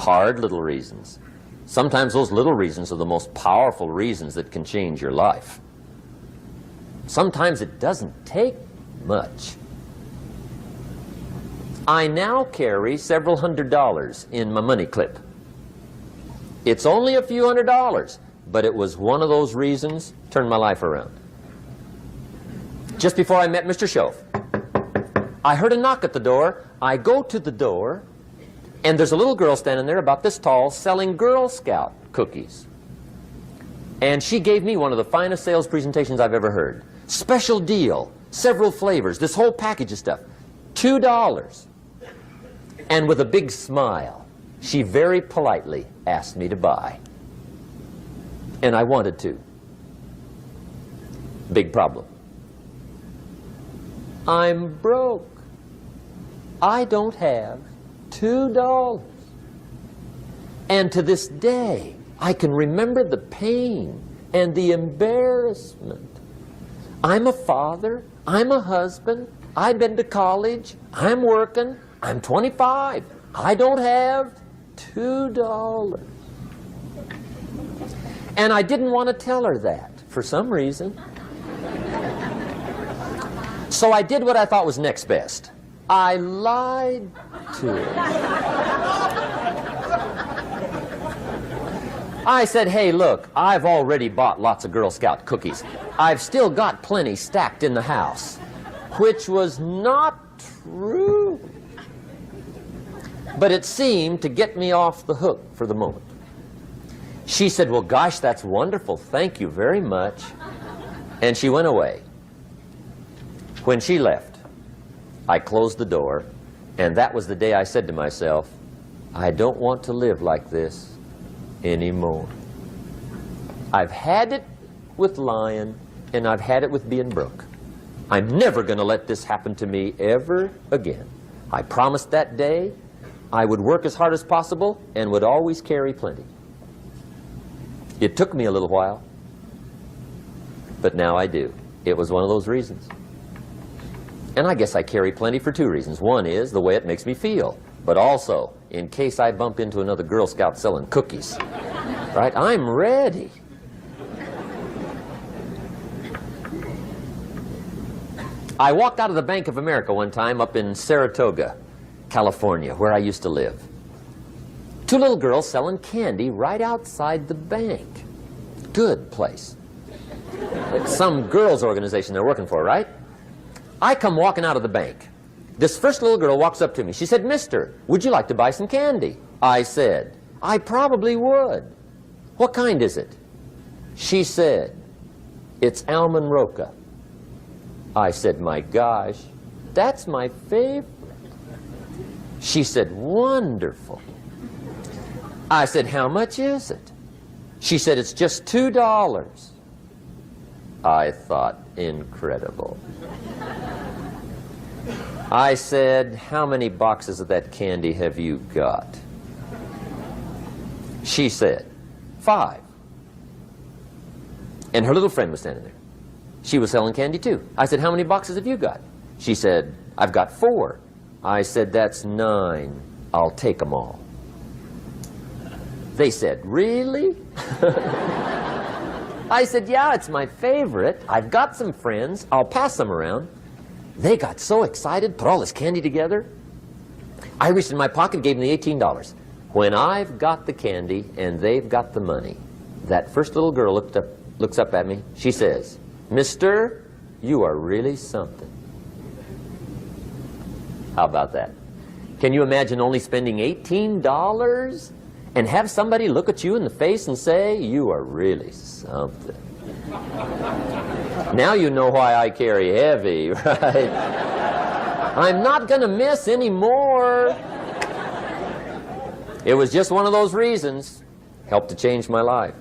hard little reasons. Sometimes those little reasons are the most powerful reasons that can change your life. Sometimes it doesn't take much. I now carry several $100s in my money clip. It's only a few $100s, but it was one of those reasons turned my life around. Just before I met Mr. Schoaf, I heard a knock at the door. I go to the door, and there's a little girl standing there about this tall selling Girl Scout cookies. And she gave me one of the finest sales presentations I've ever heard. Special deal, several flavors, this whole package of stuff, $2. And with a big smile, she very politely asked me to buy. And I wanted to. Big problem. I'm broke. I don't have $2. And to this day, I can remember the pain and the embarrassment. I'm a father, I'm a husband, I've been to college, I'm working, I'm 25, I don't have $2. And I didn't want to tell her that for some reason. So I did what I thought was next best. I lied to her. I said, hey, look, I've already bought lots of Girl Scout cookies. I've still got plenty stacked in the house, which was not true. But it seemed to get me off the hook for the moment. She said, well, gosh, that's wonderful. Thank you very much. And she went away. When she left, I closed the door, and that was the day I said to myself, I don't want to live like this anymore. I've had it with lying, and I've had it with being broke. I'm never going to let this happen to me ever again. I promised that day I would work as hard as possible and would always carry plenty. It took me a little while, but now I do. It was one of those reasons. And I guess I carry plenty for two reasons. One is the way it makes me feel, but also in case I bump into another Girl Scout selling cookies. Right? I'm ready. I walked out of the Bank of America one time up in Saratoga, California, where I used to live. Two little girls selling candy right outside the bank. Good place. It's some girls' organization they're working for, right? I come walking out of the bank. This first little girl walks up to me. She said, mister, would you like to buy some candy? I said, I probably would. What kind is it? She said, it's almond roca. I said, my gosh, that's my favorite. She said, wonderful. I said, how much is it? She said, it's just $2. I thought, incredible. I said, how many boxes of that candy have you got? She said, 5. And her little friend was standing there. She was selling candy too. I said, how many boxes have you got? She said, I've got 4. I said, that's 9. I'll take them all. They said, really? I said, yeah, it's my favorite. I've got some friends. I'll pass them around. They got so excited, put all this candy together. I reached in my pocket, gave them the $18. When I've got the candy and they've got the money, that first little girl looks up at me. She says, mister, you are really something. How about that? Can you imagine only spending $18 and have somebody look at you in the face and say, you are really something? Now you know why I carry heavy, right? I'm not going to miss anymore. It was just one of those reasons. Helped to change my life.